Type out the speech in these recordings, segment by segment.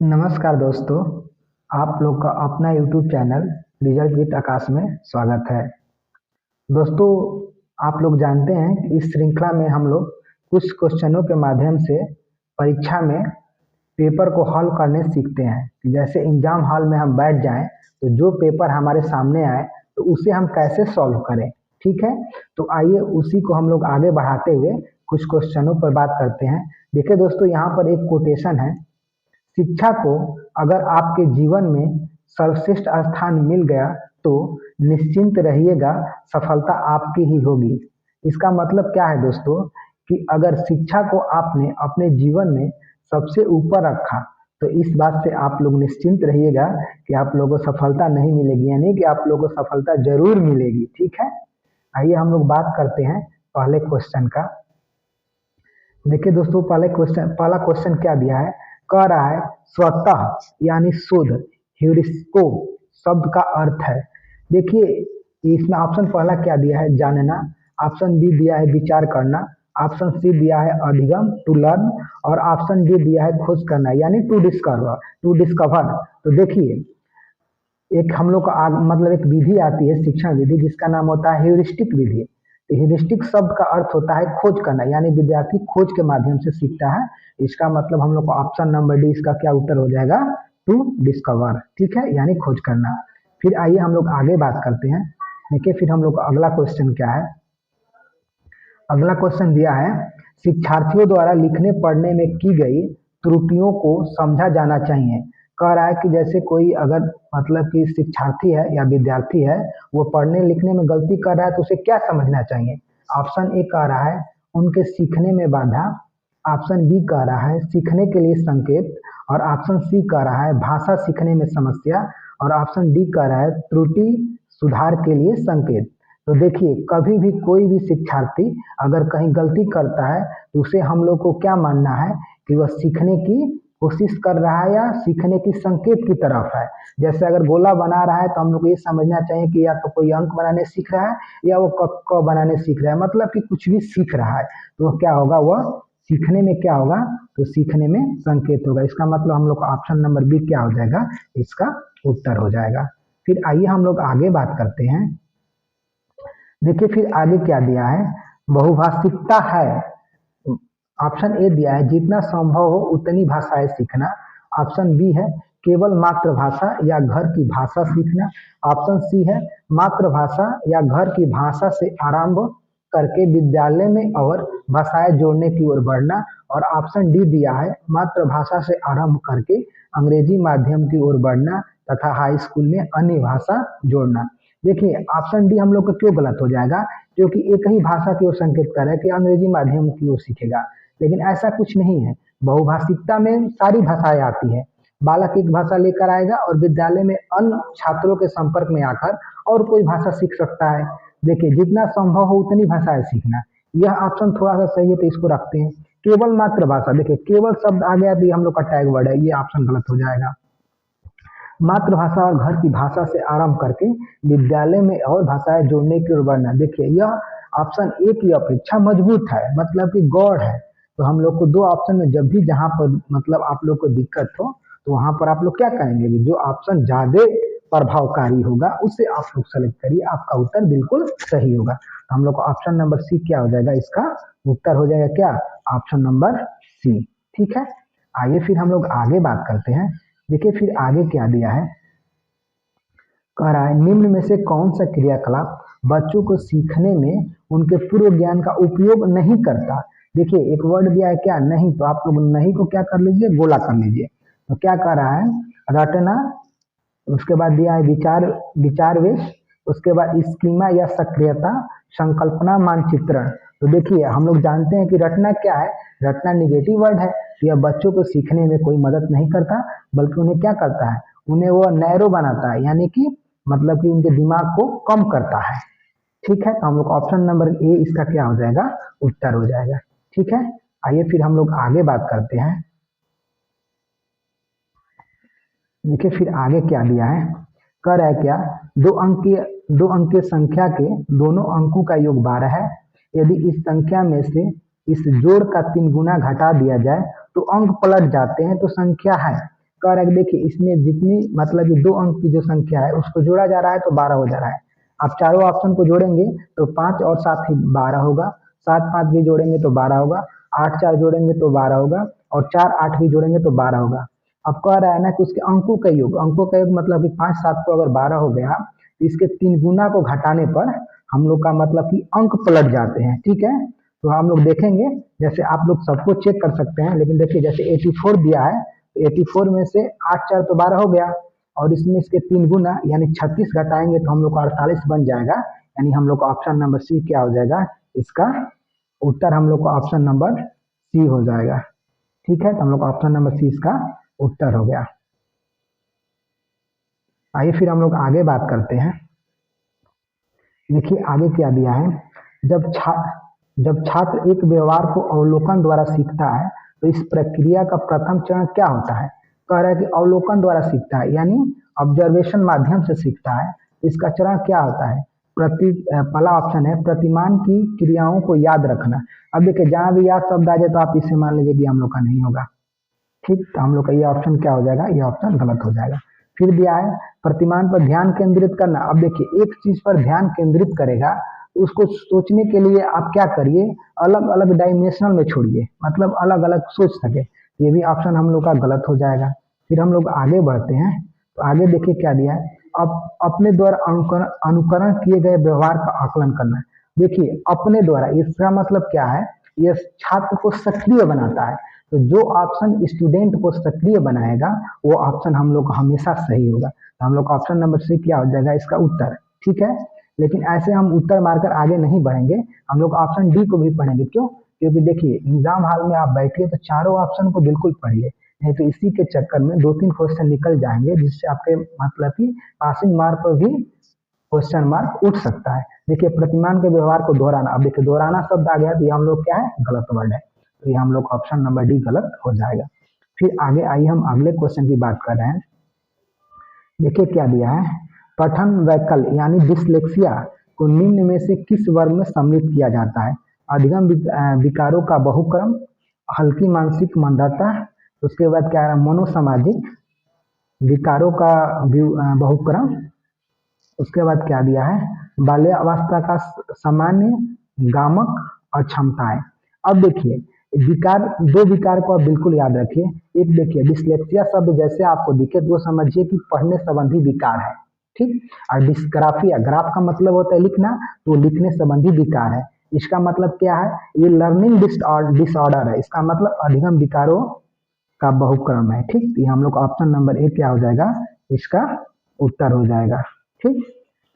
नमस्कार दोस्तों। आप लोग का अपना यूट्यूब चैनल रिजल्ट विद आकाश में स्वागत है। दोस्तों, आप लोग जानते हैं कि इस श्रृंखला में हम लोग कुछ क्वेश्चनों के माध्यम से परीक्षा में पेपर को हल करने सीखते हैं कि जैसे एग्जाम हॉल में हम बैठ जाएं तो जो पेपर हमारे सामने आए तो उसे हम कैसे सॉल्व करें। ठीक है, तो आइए उसी को हम लोग आगे बढ़ाते हुए कुछ क्वेश्चनों पर बात करते हैं। देखिए दोस्तों, यहाँ पर एक कोटेशन है। शिक्षा को अगर आपके जीवन में सर्वश्रेष्ठ स्थान मिल गया तो निश्चिंत रहिएगा, सफलता आपकी ही होगी। इसका मतलब क्या है दोस्तों कि अगर शिक्षा को आपने अपने जीवन में सबसे ऊपर रखा तो इस बात से आप लोग निश्चिंत रहिएगा कि आप लोगों को सफलता नहीं मिलेगी, यानी कि आप लोगों को सफलता जरूर मिलेगी। ठीक है, आइए हम लोग बात करते हैं पहले क्वेश्चन का। देखिए दोस्तों, पहला क्वेश्चन क्या दिया है। कह रहा है स्वतः यानी शुद्ध ह्यूरिस्को शब्द का अर्थ है। देखिए इसमें ऑप्शन पहला क्या दिया है, जानना। ऑप्शन बी दिया है विचार करना। ऑप्शन सी दिया है अधिगम टू लर्न। और ऑप्शन डी दिया है खोज करना यानी टू डिस्कवर। तो देखिए, एक हम लोग का मतलब एक विधि आती है, शिक्षण विधि, जिसका नाम होता है ह्यूरिस्टिक विधि। तो ह्यूरिस्टिक शब्द का अर्थ होता है खोज करना, यानी विद्यार्थी खोज के माध्यम से सीखता है। इसका मतलब हम लोग को ऑप्शन नंबर डी इसका क्या उत्तर हो जाएगा, टू डिस्कवर। ठीक है, यानी खोज करना। फिर आइए हम लोग आगे बात करते हैं। देखिए फिर हम लोग का अगला क्वेश्चन क्या है। अगला क्वेश्चन दिया है शिक्षार्थियों द्वारा लिखने पढ़ने में की गई त्रुटियों को समझा जाना चाहिए। कह रहा है कि जैसे कोई अगर मतलब कि शिक्षार्थी है या विद्यार्थी है, वो पढ़ने लिखने में गलती कर रहा है तो उसे क्या समझना चाहिए। ऑप्शन ए कह रहा है उनके सीखने में बाधा। ऑप्शन बी कह रहा है सीखने के लिए संकेत। और ऑप्शन सी कह रहा है भाषा सीखने में समस्या। और ऑप्शन डी कह रहा है त्रुटि सुधार के लिए संकेत। तो देखिए, कभी भी कोई भी शिक्षार्थी अगर कहीं गलती करता है तो उसे हम लोग को क्या मानना है कि वह सीखने की कोशिश कर रहा है या सीखने की संकेत की तरफ है। जैसे अगर गोला बना रहा है तो हम लोग को ये समझना चाहिए कि या तो कोई अंक बनाने सीख रहा है या वो क क बनाने सीख रहा है, मतलब कि कुछ भी सीख रहा है। तो वह क्या होगा, वह सीखने में क्या होगा, तो सीखने में संकेत होगा। इसका मतलब हम लोग का ऑप्शन नंबर बी क्या हो जाएगा, इसका उत्तर हो जाएगा। फिर आइए हम लोग आगे बात करते हैं। देखिए फिर आगे क्या दिया है, बहुभाषिकता है। ऑप्शन ए दिया है जितना संभव हो उतनी भाषाएं सीखना। ऑप्शन बी है केवल मातृभाषा या घर की भाषा सीखना। ऑप्शन सी है मातृभाषा या घर की भाषा से आरंभ करके विद्यालय में और भाषाएं जोड़ने की ओर बढ़ना। और ऑप्शन डी दिया है मातृभाषा से आरंभ करके अंग्रेजी माध्यम की ओर बढ़ना तथा हाई स्कूल में अन्य भाषा जोड़ना। देखिए ऑप्शन डी हम लोग का क्यों गलत हो जाएगा, क्योंकि एक ही भाषा की ओर संकेत कर रहा है कि अंग्रेजी माध्यम की ओर सीखेगा, लेकिन ऐसा कुछ नहीं है। बहुभाषिकता में सारी भाषाएं आती है। बालक एक भाषा लेकर आएगा और विद्यालय में अन्य छात्रों के संपर्क में आकर और कोई भाषा सीख सकता है। देखिए जितना संभव हो उतनी भाषाएं सीखना, यह ऑप्शन थोड़ा सा सही है तो इसको रखते हैं। केवल मातृभाषा, देखिए केवल शब्द आ गया तो ये हम लोग का टैग वर्ड है, ये ऑप्शन गलत हो जाएगा। मातृभाषा और घर की भाषा से आरंभ करके विद्यालय में और भाषाएं जोड़ने की ओर बढ़ना। देखिए यह ऑप्शन ए की अपेक्षा मजबूत है, मतलब कि गौड़ है। तो हम लोग को दो ऑप्शन में जब भी जहां पर मतलब आप लोग को दिक्कत हो तो वहां पर आप लोग क्या करेंगे कि जो ऑप्शन ज्यादा प्रभावकारी होगा उसे आप लोग सेलेक्ट करिए, आपका उत्तर बिल्कुल सही होगा। तो हम लोग का ऑप्शन नंबर सी क्या हो जाएगा, इसका उत्तर हो जाएगा क्या, ऑप्शन नंबर सी। ठीक है, आइए फिर हम लोग आगे बात करते हैं। देखिए फिर आगे क्या दिया है। कह रहा है निम्न में से कौन सा क्रियाकलाप बच्चों को सीखने में उनके पूर्व ज्ञान का उपयोग नहीं करता। देखिए एक वर्ड दिया है क्या, नहीं, तो आप लोग नहीं को क्या कर लीजिए, गोला कर लीजिए। तो क्या कह रहा है, रटना, उसके बाद दिया है विचार वेश, उसके बाद स्कीमा या सक्रियता, संकल्पना, मानचित्रण। तो देखिए हम लोग जानते हैं कि रटना क्या है, रटना निगेटिव वर्ड है। तो यह बच्चों को सीखने में कोई मदद नहीं करता, बल्कि उन्हें क्या करता है, उन्हें वो नैरो बनाता है, यानी कि मतलब कि उनके दिमाग को कम करता है। ठीक है, तो हम लोग ऑप्शन नंबर ए इसका क्या हो जाएगा, उत्तर हो जाएगा। ठीक है, आइए फिर हम लोग आगे बात करते हैं। देखिए फिर आगे क्या दिया है। कह रहा है क्या, दो अंकीय संख्या के दोनों अंकों का योग 12 है। यदि इस संख्या में से इस जोड़ का 3 गुना घटा दिया जाए तो अंक पलट जाते हैं, तो संख्या है। कह रहा है कि देखिए इसमें जितनी मतलब कि 2 अंक की जो संख्या है उसको जोड़ा जा रहा है तो 12 हो जा रहा है। आप चारों ऑप्शन को जोड़ेंगे तो 5 और 7 ही 12 होगा, 7 5 भी जोड़ेंगे तो 12 होगा, 8 4 जोड़ेंगे तो 12 होगा और 4 8 भी जोड़ेंगे तो 12 होगा। अब कह रहा है ना कि उसके अंकों का योग मतलब कि 5 7 को अगर 12 हो गया तो इसके 3 गुना को घटाने पर हम लोग का मतलब कि अंक पलट जाते हैं, ठीक है। तो हम लोग देखेंगे, जैसे आप लोग सबको चेक कर सकते हैं, लेकिन देखिए जैसे 84 दिया है तो 84 में से 8 4 तो 12 हो गया और इसमें इसके 3 गुना यानी 36 घटाएंगे तो हम लोग को 48 बन जाएगा। यानी हम लोग का ऑप्शन नंबर सी क्या हो जाएगा, इसका उत्तर हम लोग का ऑप्शन नंबर सी हो जाएगा, ठीक है। तो हम लोग का ऑप्शन नंबर सी इसका उत्तर हो गया। आइए फिर हम लोग आगे बात करते हैं। देखिए आगे क्या दिया है, जब छात्र एक व्यवहार को अवलोकन द्वारा सीखता है तो इस प्रक्रिया का प्रथम चरण क्या होता है। कह रहा है कि अवलोकन द्वारा सीखता है यानी ऑब्जर्वेशन माध्यम से सीखता है, इसका चरण क्या होता है। पहला ऑप्शन है प्रतिमान की क्रियाओं को याद रखना। अब देखिए जहां भी याद शब्द आ जाए तो आप इसे मान लीजिए कि हम लोग का नहीं होगा, ठीक। तो हम लोग का ये ऑप्शन क्या हो जाएगा, ये ऑप्शन गलत हो जाएगा। फिर दिया है प्रतिमान पर ध्यान केंद्रित करना। अब देखिए एक चीज पर ध्यान केंद्रित करेगा तो उसको सोचने के लिए आप क्या करिए, अलग अलग डायमेंशनल में छोड़िए, मतलब अलग अलग सोच सके। ये भी ऑप्शन हम लोग का गलत हो जाएगा। फिर हम लोग आगे बढ़ते हैं, तो आगे देखिए क्या दिया है, अब अपने द्वारा अनुकरण किए गए व्यवहार का आकलन करना। देखिए अपने द्वारा इसका मतलब क्या है, यह छात्र को सक्रिय बनाता है। तो जो ऑप्शन स्टूडेंट को सक्रिय बनाएगा वो ऑप्शन हम लोग का हमेशा सही होगा। तो हम लोग का ऑप्शन नंबर सी क्या हो जाएगा, इसका उत्तर, ठीक है। लेकिन ऐसे हम उत्तर मारकर आगे नहीं बढ़ेंगे, हम लोग ऑप्शन डी को भी पढ़ेंगे। क्यों, क्योंकि देखिए एग्जाम हॉल में आप बैठिए तो चारों ऑप्शन को बिल्कुल पढ़िए, नहीं तो इसी के चक्कर में 2 3 क्वेश्चन निकल जाएंगे जिससे आपके मतलब कि पासिंग मार्क पर भी क्वेश्चन मार्क उठ सकता है। देखिए प्रतिमान के व्यवहार को दोहराना, अब देखिए दोहराना शब्द आ गया तो ये हम लोग क्या है, गलत वर्ड है। तो ये हम लोग ऑप्शन नंबर डी गलत हो जाएगा। फिर आगे आइए हम अगले क्वेश्चन की बात कर रहे हैं। देखिए क्या दिया है, पठन वैकल्य यानी डिसलेक्सिया को निम्न में से किस वर्ग में सम्मिलित किया जाता है। अधिगम विकारों का बहुक्रम, हल्की मानसिक मंदता, उसके बाद क्या है मनोसामाजिक विकारों का बहुक्रम, उसके बाद क्या दिया है बाल्यावस्था का सामान्य गामक और क्षमताएं। अब देखिए विकार, 2 विकार को आप बिल्कुल याद रखिए। एक देखिए डिसलेक्सिया शब्द जैसे आपको दिखे तो वो समझिए कि पढ़ने संबंधी विकार है, ठीक। और डिस्ग्राफिया, ग्राफ का मतलब होता है लिखना, तो लिखने संबंधी विकार है। इसका मतलब क्या है, ये लर्निंग डिसऑर्डर है, इसका मतलब अधिगम विकारों का बहुक्रम है, ठीक। तो हम लोग ऑप्शन नंबर ए क्या हो जाएगा, इसका उत्तर हो जाएगा, ठीक।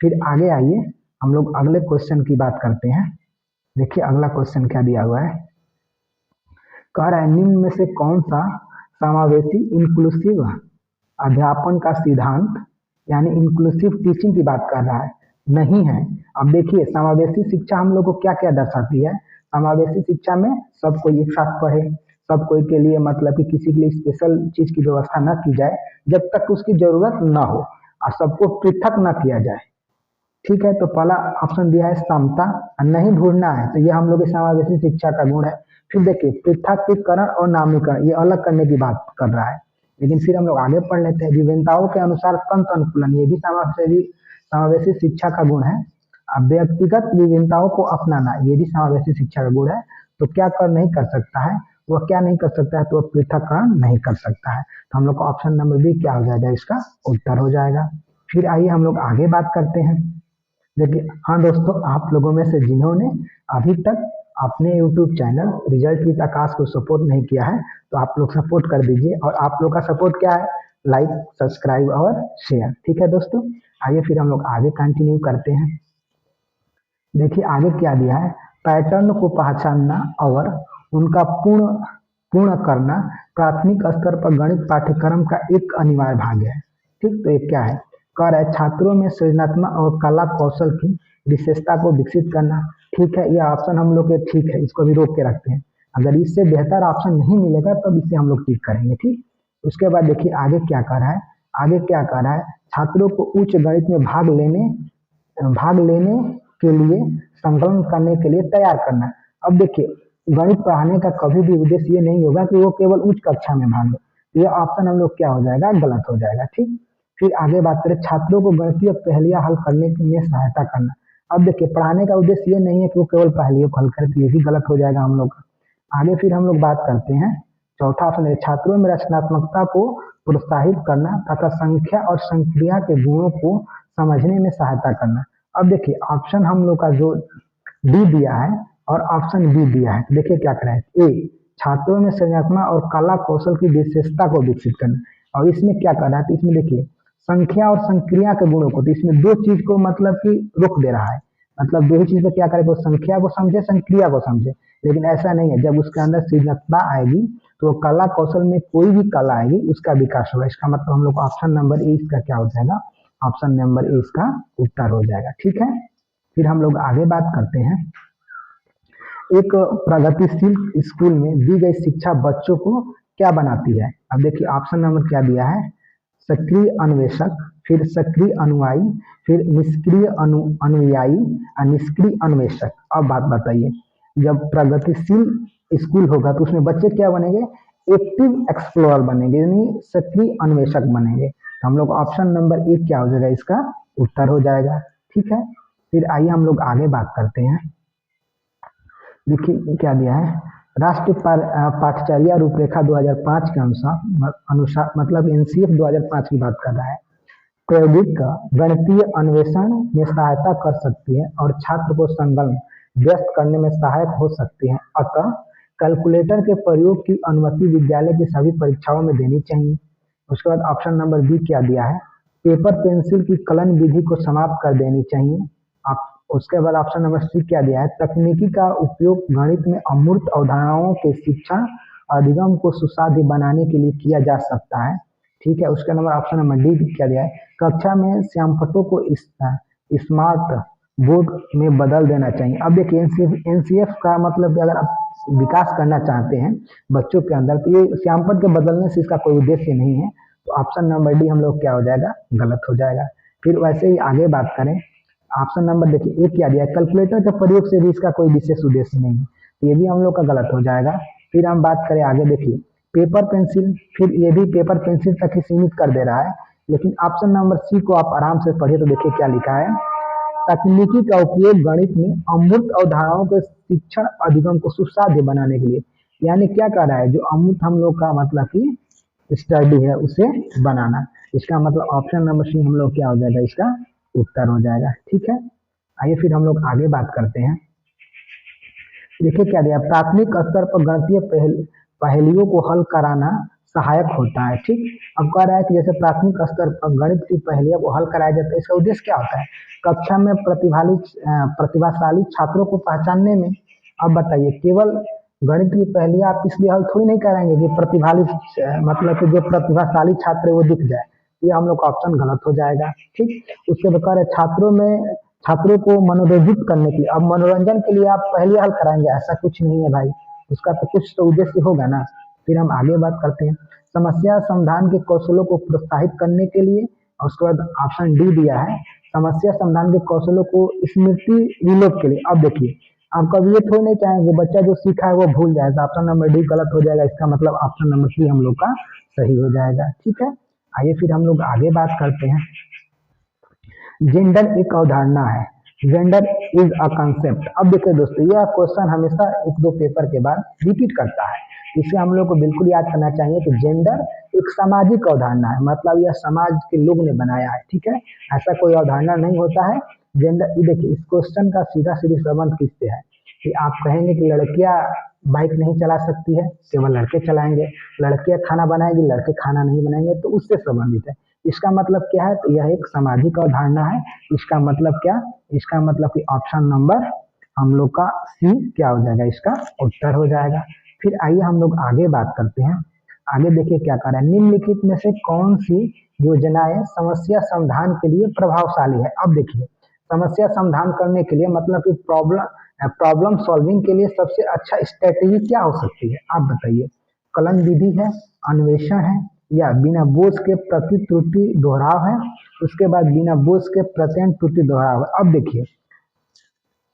फिर आगे आइए हम लोग अगले क्वेश्चन की बात करते हैं। देखिए अगला क्वेश्चन क्या दिया हुआ है, कह रहा है निम्न में से कौन सा समावेशी इंक्लूसिव अध्यापन का सिद्धांत यानी इंक्लूसिव टीचिंग की बात कर रहा है, नहीं है। अब देखिए समावेशी शिक्षा हम लोग को क्या क्या दर्शाती है, समावेशी शिक्षा में सब कोई एक साथ पढ़े, सब कोई के लिए मतलब कि किसी के लिए स्पेशल चीज की व्यवस्था न की जाए जब तक उसकी जरूरत न हो और सबको पृथक न किया जाए, ठीक है। तो पहला ऑप्शन दिया है समता, नहीं ढूंढना है, तो ये हम लोग की समावेशी शिक्षा का गुण है। फिर देखिए पृथकीकरण और नामीकरण, ये अलग करने की बात कर रहा है। लेकिन फिर हम लोग आगे पढ़ लेते हैं, विभिन्नताओं के अनुसार तंत्र अनुकूलन, ये भी समावेशी शिक्षा का गुण है। अब व्यक्तिगत विभिन्नताओं को अपनाना, ये भी समावेशी शिक्षा का गुण है। तो क्या कर नहीं कर सकता है, वह क्या नहीं कर सकता है, तो वह पृथककरण नहीं कर सकता है। तो हम लोग का ऑप्शन नंबर बी क्या हो जाएगा, इसका उत्तर हो जाएगा। फिर आइए हम लोग आगे बात करते हैं। देखिए हाँ दोस्तों, आप लोगों में से जिन्होंने अभी तक अपने YouTube चैनल रिजल्ट विद आकाश को सपोर्ट नहीं किया है तो आप लोग सपोर्ट कर दीजिए। और आप लोग का सपोर्ट क्या है, लाइक सब्सक्राइब और शेयर, ठीक है दोस्तों। आइए फिर हम लोग आगे कंटिन्यू करते हैं। देखिए आगे क्या दिया है, पैटर्न को पहचानना और उनका पूर्ण करना प्राथमिक स्तर पर गणित पाठ्यक्रम का एक अनिवार्य भाग है, ठीक। तो ये क्या है, कह रहा है छात्रों में सृजनात्मक और कला कौशल की विशेषता को विकसित करना, ठीक है। यह ऑप्शन हम लोग के ठीक है, इसको भी रोक के रखते हैं। अगर इससे बेहतर ऑप्शन नहीं मिलेगा तब इसे हम लोग ठीक करेंगे, ठीक। उसके बाद देखिए आगे क्या कर रहा है, आगे क्या कर रहा है, छात्रों को उच्च गणित में भाग लेने के लिए संकलन करने के लिए तैयार करना। अब देखिए गणित पढ़ाने का कभी भी उद्देश्य ये नहीं होगा कि वो केवल उच्च कक्षा में भाग ले, तो ये ऑप्शन हम लोग क्या हो जाएगा, गलत हो जाएगा। ठीक, फिर आगे बात करें, छात्रों को गणितीय पहेलियां हल करने में सहायता करना। अब देखिए, पढ़ाने का उद्देश्य ये नहीं है कि वो केवल पहेलियों को हल करे, तो ये भी गलत हो जाएगा हम लोग का। आगे फिर हम लोग बात करते हैं, चौथा ऑप्शन है, छात्रों में रचनात्मकता को प्रोत्साहित करना तथा संख्या और संक्रिया के गुणों को समझने में सहायता करना। अब देखिए, ऑप्शन हम लोग का जो डी दिया है और ऑप्शन बी दिया है, देखिए क्या करें। ए, छात्रों में सृजनात्मक और कला कौशल की विशेषता को विकसित करना। और इसमें क्या करना है, तो इसमें देखिए संख्या और संक्रिया के गुणों को, तो इसमें दो चीज को मतलब कि रोक दे रहा है, मतलब दो ही चीज पे क्या करे, वो संख्या को समझे संक्रिया को समझे। लेकिन ऐसा नहीं है, जब उसके अंदर सृजनात्मकता आएगी तो कला कौशल में कोई भी कला आएगी उसका विकास होगा। इसका मतलब हम लोग ऑप्शन नंबर ए इसका क्या हो जाएगा, ऑप्शन नंबर ए इसका उत्तर हो जाएगा। ठीक है, फिर हम लोग आगे बात करते हैं, एक प्रगतिशील स्कूल में दी गई शिक्षा बच्चों को क्या बनाती है। अब देखिए ऑप्शन नंबर क्या दिया है, सक्रिय अन्वेषक, फिर सक्रिय अनुयायी, फिर निष्क्रिय अनुयायी और निष्क्रिय अन्वेषक। अब बात बताइए, जब प्रगतिशील स्कूल होगा तो उसमें बच्चे क्या बनेंगे, एक्टिव एक्सप्लोरर बनेंगे, यानी सक्रिय अन्वेषक बनेंगे। तो हम लोग ऑप्शन नंबर एक क्या हो जाएगा, इसका उत्तर हो जाएगा। ठीक है, फिर आइए हम लोग आगे बात करते हैं। देखिए क्या दिया है, राष्ट्रीय पाठचर्या रूपरेखा 2005 के अनुसार मतलब एनसीएफ 2005 की बात कर रहा है, प्रायोगिक गणितीय अन्वेषण में सहायता कर सकती है और छात्र को संलग्न व्यस्त करने में सहायक हो सकती है। अतः कैलकुलेटर के प्रयोग की अनुमति विद्यालय की सभी परीक्षाओं में देनी चाहिए। उसके बाद ऑप्शन नंबर बी क्या दिया है, पेपर पेंसिल की कलन विधि को समाप्त कर देनी चाहिए। आप उसके बाद ऑप्शन नंबर सी क्या दिया है, तकनीकी का उपयोग गणित में अमूर्त अवधारणाओं के शिक्षण अधिगम को सुसाध्य बनाने के लिए किया जा सकता है। ठीक है, उसका नंबर ऑप्शन नंबर डी क्या दिया है, कक्षा में श्यामपट्टों को स्मार्ट बोर्ड में बदल देना चाहिए। अब देखिए एनसीएफ का मतलब अगर आप विकास करना चाहते हैं बच्चों के अंदर, तो ये श्यामपट्ट के बदलने से इसका कोई उद्देश्य नहीं है। तो ऑप्शन नंबर डी हम लोग क्या हो जाएगा, गलत हो जाएगा। फिर वैसे ही आगे बात करें, ऑप्शन नंबर देखिए एक क्या दिया है, कैलकुलेटर के प्रयोग से भी इसका कोई विशेष उद्देश्य नहीं है, तो ये भी हम लोग का गलत हो जाएगा। फिर हम बात करें आगे, देखिए पेपर पेंसिल, फिर ये भी पेपर पेंसिल तक ही सीमित कर दे रहा है। लेकिन ऑप्शन नंबर सी को आप आराम से पढ़िए तो देखिए क्या लिखा है, तकनीकी का उपयोग गणित में अमूर्त अवधारणाओं के शिक्षण अधिगम को सुसाध्य बनाने के लिए, यानी क्या कर रहा है, जो अमूर्त हम लोग का मतलब कि स्टडी है उसे बनाना। इसका मतलब ऑप्शन नंबर सी हम लोग क्या हो जाएगा, इसका उत्तर हो जाएगा। ठीक है, आइए फिर हम लोग आगे बात करते हैं। देखिए क्या दिया, प्राथमिक स्तर पर गणितीय पहेलियों को हल कराना सहायक होता है। ठीक, अब कह रहा है कि जैसे प्राथमिक स्तर पर गणित की पहेलियों को हल कराया जाता है, इसका उद्देश्य क्या होता है, कक्षा में प्रतिभाशाली छात्रों को पहचानने में। अब बताइए, केवल गणित की पहेलियां आप इसलिए हल थोड़ी नहीं कराएंगे कि प्रतिभाशाली मतलब कि जो प्रतिभाशाली छात्र है वो दिख जाए, ये हम लोग का ऑप्शन गलत हो जाएगा। ठीक, उसके बाद है छात्रों को मनोरंजित करने के लिए, अब मनोरंजन के लिए आप पहले हल कराएंगे, ऐसा कुछ नहीं है भाई, उसका तो कुछ तो उद्देश्य होगा ना। फिर हम आगे बात करते हैं, समस्या समाधान के कौशलों को प्रोत्साहित करने के लिए, और उसके बाद ऑप्शन डी दिया है, समस्या समाधान के कौशलों को स्मृति विलोप के लिए। अब देखिए, आप कभी ये थोड़ी नहीं चाहेंगे बच्चा जो सीखा है वो भूल जाएगा, ऑप्शन नंबर डी गलत हो जाएगा। इसका मतलब ऑप्शन नंबर सी हम लोग का सही हो जाएगा। ठीक है, आइए फिर हम लोग आगे बात करते हैं, जेंडर एक अवधारणा है, जेंडर इज अ कंसेप्ट। अब देखिए दोस्तों, यह क्वेश्चन हमेशा एक दो पेपर के बाद रिपीट करता है, इसे हम लोग को बिल्कुल याद करना चाहिए कि जेंडर एक सामाजिक अवधारणा है, मतलब यह समाज के लोग ने बनाया है। ठीक है, ऐसा कोई अवधारणा नहीं होता है जेंडर। ये देखिए, इस क्वेश्चन का सीधा सीधा संबंध किससे है, कि आप कहेंगे कि लड़कियां बाइक नहीं चला सकती है, केवल लड़के चलाएंगे, लड़कियां खाना बनाएगी, लड़के खाना नहीं बनाएंगे, तो उससे संबंधित है। इसका मतलब क्या है, तो यह एक सामाजिक अवधारणा है। इसका मतलब क्या, इसका मतलब कि ऑप्शन नंबर हम लोग का सी क्या हो जाएगा, इसका उत्तर हो जाएगा। फिर आइए हम लोग आगे बात करते हैं। आगे देखिए क्या कर रहा है, निम्नलिखित में से कौन सी योजनाएं समस्या समाधान के लिए प्रभावशाली है। अब देखिए, समस्या समाधान करने के लिए मतलब कि प्रॉब्लम सॉल्विंग के लिए सबसे अच्छा स्ट्रेटेजी क्या हो सकती है, आप बताइए। कलन विधि है, अन्वेषण है, या बिना बोझ के प्रति त्रुटि दोहराव है। उसके बाद बिना बोझ के प्रत्येक त्रुटि दोहराव है। अब देखिए,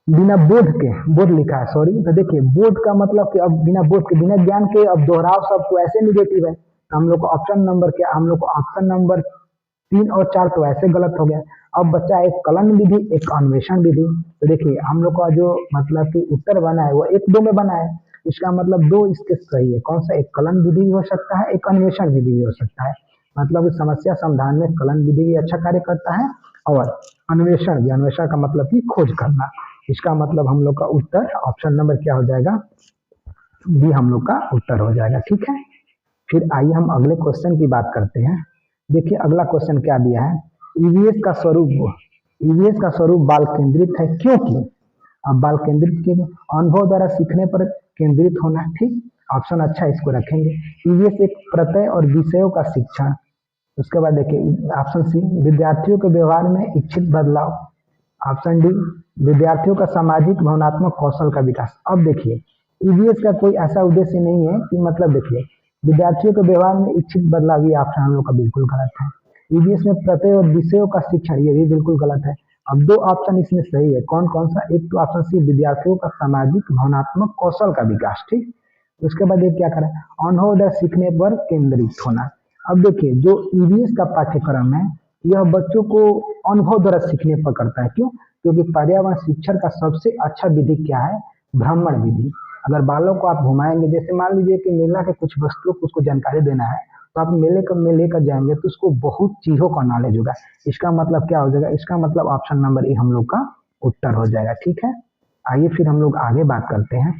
बिना बोध के, बोध लिखा है सॉरी, तो देखिए बोध का मतलब कि अब बिना बोध के, बिना ज्ञान के, अब दोहराव सब तो ऐसे निगेटिव है, हम लोग को ऑप्शन नंबर क्या, हम लोग को ऑप्शन नंबर 3 और 4 तो ऐसे गलत हो गया। अब बच्चा एक कलन विधि, एक अन्वेषण विधि। तो देखिए हम लोग का जो मतलब कि उत्तर बना है वो 1 2 में बना है, इसका मतलब 2 इसके सही है। कौन सा, एक कलन विधि भी हो सकता है, एक अन्वेषण विधि भी हो सकता है। मतलब इस समस्या समाधान में कलन विधि भी अच्छा कार्य करता है और अन्वेषण भी, अन्वेषण का मतलब कि खोज करना। इसका मतलब हम लोग का उत्तर ऑप्शन नंबर क्या हो जाएगा, बी हम लोग का उत्तर हो जाएगा। ठीक है, फिर आइए हम अगले क्वेश्चन की बात करते हैं। देखिए अगला क्वेश्चन क्या दिया है, ईवीएस का स्वरूप, ईवीएस का स्वरूप बाल केंद्रित है क्योंकि, अब बाल केंद्रित के अनुभव द्वारा सीखने पर केंद्रित होना, ठीक, ऑप्शन अच्छा है, इसको रखेंगे। ईवीएस एक प्रत्यय और विषयों का शिक्षण। उसके बाद देखिए ऑप्शन सी, विद्यार्थियों के व्यवहार में इच्छित बदलाव। ऑप्शन डी, विद्यार्थियों का सामाजिक भावनात्मक कौशल का विकास। अब देखिए ईवीएस का कोई ऐसा उद्देश्य नहीं है कि मतलब देखिए विद्यार्थियों के व्यवहार में इच्छित बदलाव, ये ऑप्शन हम लोग का बिल्कुल गलत है। ईवीएस में प्रत्यय और विषयों का शिक्षण, ये भी बिल्कुल गलत है। अब 2 ऑप्शन इसमें सही है, कौन कौन सा, एक तो ऑप्शन सी, विद्यार्थियों का सामाजिक भावनात्मक कौशल का विकास, ठीक। उसके बाद ये क्या करें, अनुभव द्वारा सीखने पर केंद्रित होना। अब देखिए जो ईवीएस का पाठ्यक्रम है यह बच्चों को अनुभव द्वारा सीखने पर करता है, क्यों, क्योंकि पर्यावरण शिक्षण का सबसे अच्छा विधि क्या है, भ्रमण विधि। अगर बालों को आप घुमाएंगे, जैसे मान लीजिए कि मेला के कुछ वस्तुओं को उसको जानकारी देना है, तो आप मेले का में लेकर जाएंगे तो उसको बहुत चीजों का नॉलेज होगा। इसका मतलब क्या हो जाएगा, इसका मतलब ऑप्शन नंबर ए हम लोग का उत्तर हो जाएगा। ठीक है, आइए फिर हम लोग आगे बात करते हैं।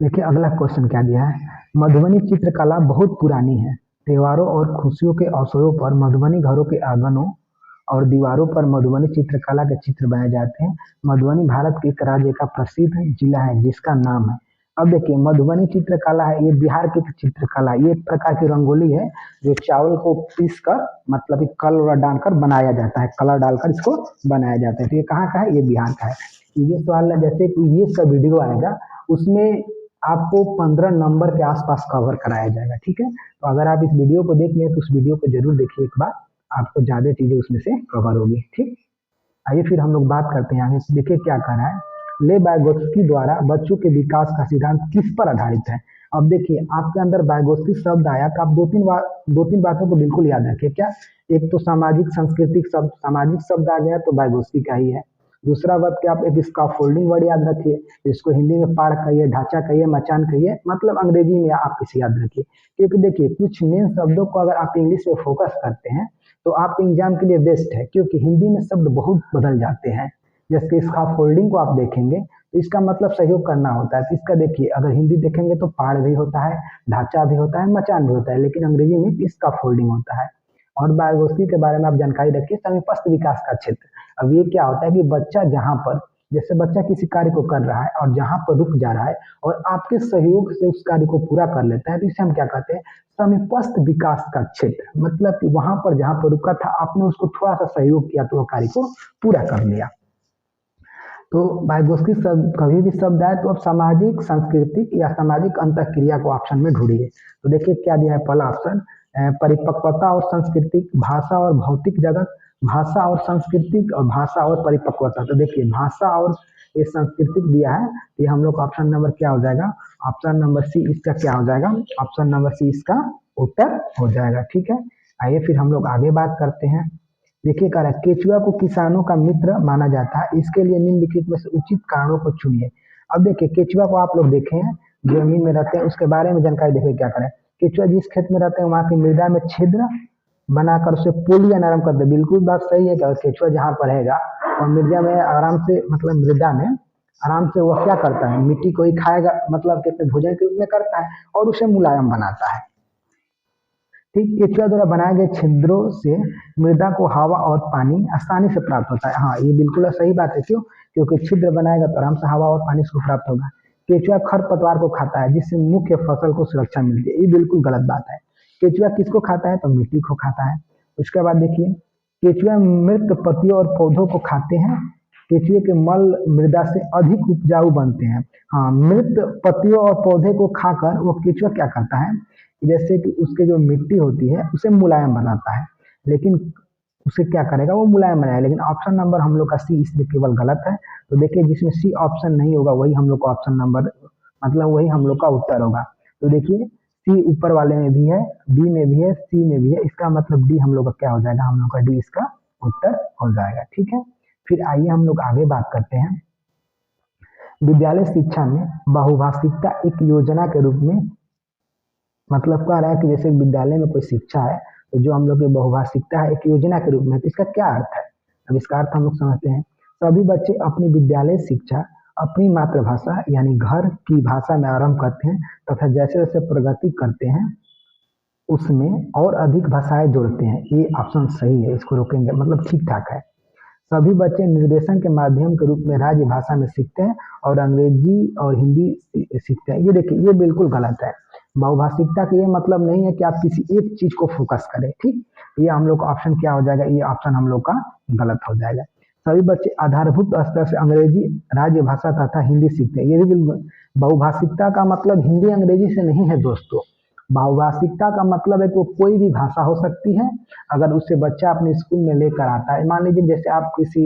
देखिए अगला क्वेश्चन क्या दिया है, मधुबनी चित्रकला बहुत पुरानी है। त्योहारों और खुशियों के अवसरों पर मधुबनी घरों के आंगनों और दीवारों पर मधुबनी चित्रकला के चित्र बनाए जाते हैं। मधुबनी भारत के एक राज्य का प्रसिद्ध जिला है जिसका नाम है। अब देखिए मधुबनी चित्रकला है, ये बिहार की चित्रकला, ये एक प्रकार की रंगोली है जो चावल को पीस कर मतलब कि कलर डालकर बनाया जाता है, कलर डालकर इसको बनाया जाता है। तो ये कहाँ का है, ये बिहार का है। ये सवाल है, जैसे कि ये इसका वीडियो आएगा उसमें आपको 15 नंबर के आसपास कवर कराया जाएगा। ठीक है, तो अगर आप इस वीडियो को देख लें तो उस वीडियो को जरूर देखिए एक बार, आपको ज्यादा चीजें उसमें से कवर होगी। ठीक, आइए फिर हम लोग बात करते हैं आगे। देखिए क्या कर रहा है, ले बायगोत्स्की द्वारा बच्चों के विकास का सिद्धांत किस पर आधारित है। अब देखिए आपके अंदर बायगोत्स्की शब्द आया तो आप दो तीन बातों को बिल्कुल याद रखिए। क्या, एक तो सामाजिक सांस्कृतिक शब्द, सामाजिक शब्द आ गया तो बायगोत्स्की का ही है। दूसरा बात कि आप एक स्कैफोल्डिंग वर्ड याद रखिए, इसको हिंदी में पाड़ कहिए, ढांचा कहिए, मचान कहिए, मतलब अंग्रेजी में आप इसे याद रखिए। क्योंकि देखिए कुछ मेन शब्दों को अगर आप इंग्लिश में फोकस करते हैं तो आपके एग्जाम के लिए बेस्ट है, क्योंकि हिंदी में शब्द बहुत बदल जाते हैं। जैसे स्कैफोल्डिंग को आप देखेंगे तो इसका मतलब सहयोग करना होता है, तो इसका देखिए अगर हिंदी देखेंगे तो पाड़ भी होता है, ढांचा भी होता है, मचान भी होता है, लेकिन अंग्रेजी में स्कैफोल्डिंग होता है। और बायोगोस्की के बारे में आप जानकारी रखिए, समीपस्थ विकास का क्षेत्र। अब ये क्या होता है कि बच्चा जहाँ पर, जैसे बच्चा किसी कार्य को कर रहा है और जहाँ पर रुक जा रहा है और आपके सहयोग से उस कार्य को पूरा कर लेता है, तो इसे हम क्या कहते हैं, समीपस्थ विकास का क्षेत्र। मतलब कि वहां पर जहाँ पर रुका था आपने उसको थोड़ा सा सहयोग किया तो वो कार्य को पूरा कर लिया। तो बायोगोस्की शब्द कभी भी शब्द आए तो आप सामाजिक सांस्कृतिक या सामाजिक अंतःक्रिया को ऑप्शन में ढूंढिए। तो देखिए क्या दिया है पहला ऑप्शन, परिपक्वता और सांस्कृतिक, भाषा और भौतिक जगत, भाषा और सांस्कृतिक, और भाषा और परिपक्वता। तो देखिए भाषा और ये सांस्कृतिक दिया है, ये हम लोग ऑप्शन नंबर क्या हो जाएगा, ऑप्शन नंबर सी इसका क्या हो जाएगा, ऑप्शन नंबर सी इसका उत्तर हो जाएगा। ठीक है, आइए फिर हम लोग आगे बात करते हैं। देखिए कह रहा है केचुआ को किसानों का मित्र माना जाता है, इसके लिए निम्नलिखित में से उचित कारणों को चुनिए। अब देखिए केचुआ को आप लोग देखे हैं, जमीन में रहते हैं, उसके बारे में जानकारी देखिए क्या करें। केचुआ जिस खेत में रहते हैं वहां की मृदा में छिद्र बनाकर उसे पोलिया नरम कर दे। बिल्कुल बात सही है कि केचुआ जहाँ पर रहेगा और मृदा में आराम से, मतलब मृदा में आराम से वह क्या करता है, मिट्टी को ही खाएगा, मतलब कहते भोजन के रूप में करता है और उसे मुलायम बनाता है। ठीक, केचुआ द्वारा बनाए गए छिद्रों से मृदा को हवा और पानी आसानी से प्राप्त होता है। हाँ ये बिल्कुल सही बात है, क्यों, क्योंकि छिद्र बनाएगा तो आराम से हवा और पानी उसको प्राप्त होगा। केचुआ खरपतवार को खाता है जिससे मुख्य फसल को सुरक्षा मिलती है, ये बिल्कुल गलत बात है। केचुआ किसको खाता है, तो मिट्टी को खाता है। उसके बाद देखिए केचुआ मृत पत्तियों और पौधों को खाते हैं, केचुए के मल मृदा से अधिक उपजाऊ बनते हैं। हाँ, मृत पत्तियों और पौधे को खाकर वो केचुआ क्या करता है, जैसे कि उसके जो मिट्टी होती है उसे मुलायम बनाता है, लेकिन उसे क्या करेगा, वो मुलायम बनाएगा। लेकिन ऑप्शन नंबर हम लोग का सी इसमें केवल गलत है। तो देखिए जिसमें सी ऑप्शन नहीं होगा वही हम लोग का ऑप्शन नंबर, मतलब वही हम लोग का उत्तर होगा। तो देखिए सी ऊपर वाले में भी है, बी में भी है, सी में भी है, इसका मतलब डी हम लोग का क्या हो जाएगा, हम लोग का डी इसका उत्तर हो जाएगा। ठीक है, फिर आइए हम लोग आगे बात करते हैं। विद्यालय शिक्षा में बहुभाषिकता एक योजना के रूप में मतलब कह रहा है कि जैसे विद्यालय में कोई शिक्षा है तो जो हम लोग की बहुभाषिकता है एक योजना के रूप में, तो इसका क्या अर्थ है? अब इसका अर्थ हम लोग समझते हैं। सभी बच्चे अपनी विद्यालय शिक्षा अपनी मातृभाषा यानी घर की भाषा में आरंभ करते हैं तथा जैसे जैसे प्रगति करते हैं उसमें और अधिक भाषाएं जोड़ते हैं। ये ऑप्शन सही है, इसको रोकेंगे मतलब ठीक ठाक है। सभी बच्चे निर्देशन के माध्यम के रूप में राज्य भाषा में सीखते हैं और अंग्रेजी और हिंदी सीखते हैं। ये देखिए, ये बिल्कुल गलत है। बहुभाषिकता का ये मतलब नहीं है कि आप किसी एक चीज को फोकस करें। ठीक, ये हम लोग का ऑप्शन क्या हो जाएगा, ये ऑप्शन हम लोग का गलत हो जाएगा। सभी बच्चे आधारभूत स्तर से अंग्रेजी राज्य भाषा तथा हिंदी सीखते हैं। ये भी बिल्कुल, बहुभाषिकता का मतलब हिंदी अंग्रेजी से नहीं है दोस्तों। बहुभाषिकता का मतलब है कि कोई भी भाषा हो सकती है अगर उससे बच्चा अपने स्कूल में लेकर आता है। मान लीजिए जैसे आप किसी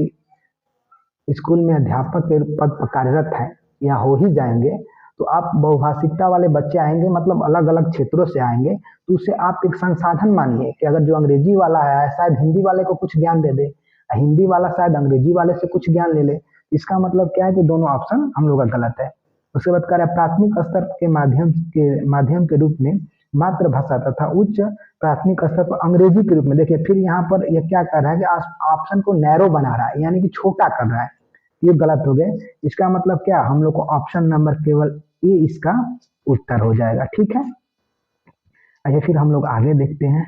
स्कूल में अध्यापक के पद पर कार्यरत हैं या हो ही जाएंगे तो आप बहुभाषिकता वाले बच्चे आएंगे मतलब अलग अलग क्षेत्रों से आएंगे तो उसे आप एक संसाधन मानिए कि अगर जो अंग्रेजी वाला है शायद हिंदी वाले को कुछ ज्ञान दे दे, हिंदी वाला शायद अंग्रेजी वाले से कुछ ज्ञान ले ले। इसका मतलब क्या है कि दोनों ऑप्शन हम लोग का गलत है। उसके बाद कह रहा है प्राथमिक स्तर के माध्यम के रूप में मातृभाषा तथा उच्च प्राथमिक स्तर पर अंग्रेजी के रूप में। देखिए फिर यहाँ पर यह क्या कर रहा है कि ऑप्शन को नैरो बना रहा है यानी कि छोटा कर रहा है, ये गलत हो गए। इसका मतलब क्या, हम लोग को ऑप्शन नंबर केवल ए इसका उत्तर हो जाएगा। ठीक है, अच्छा फिर हम लोग आगे देखते हैं।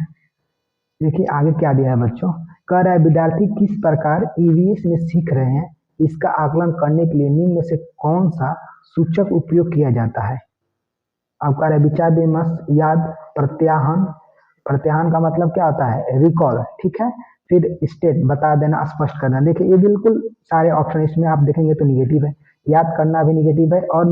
देखिए आगे क्या दिया है बच्चों, कह रहा है विद्यार्थी किस प्रकार ईवीएस में सीख रहे हैं, इसका आकलन करने के लिए निम्न में से कौन सा सूचक उपयोग किया जाता है। अब कह रहे विचार विमर्श, याद, प्रत्याहन। प्रत्याहन का मतलब क्या होता है, रिकॉल। ठीक है, फिर स्टेट बता देना, स्पष्ट करना। देखिए ये बिल्कुल सारे ऑप्शन इसमें आप देखेंगे तो निगेटिव है। याद करना भी निगेटिव है और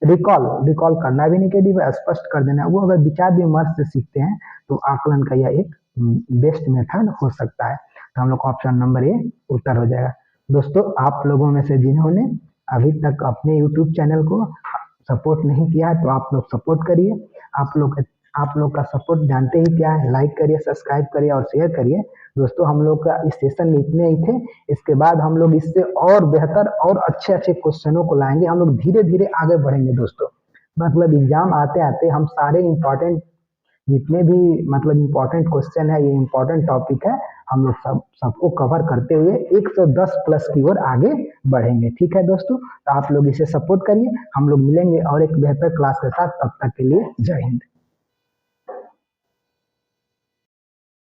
रिकॉल करना भी निगेटिव है, स्पष्ट कर देना। वो अगर विचार विमर्श से सीखते हैं तो आकलन का यह एक बेस्ट मेथड हो सकता है। तो हम लोग ऑप्शन नंबर ए उत्तर हो जाएगा। दोस्तों आप लोगों में से जिन्होंने अभी तक अपने यूट्यूब चैनल को सपोर्ट नहीं किया है तो आप लोग सपोर्ट करिए। आप लोग का सपोर्ट जानते ही क्या है, लाइक करिए, सब्सक्राइब करिए और शेयर करिए। दोस्तों हम लोग का इस सेशन में इतने ही थे, इसके बाद हम लोग इससे और बेहतर और अच्छे अच्छे क्वेश्चनों को लाएंगे। हम लोग धीरे धीरे आगे बढ़ेंगे दोस्तों। मतलब एग्जाम आते आते हम सारे इम्पोर्टेंट जितने भी मतलब इम्पोर्टेंट क्वेश्चन है, ये इम्पोर्टेंट टॉपिक है, हम लोग सबको कवर करते हुए 110 प्लस की ओर आगे बढ़ेंगे। ठीक है दोस्तों, तो आप लोग इसे सपोर्ट करिए। हम लोग मिलेंगे और एक बेहतर क्लास के साथ, तब तक के लिए जय हिंद।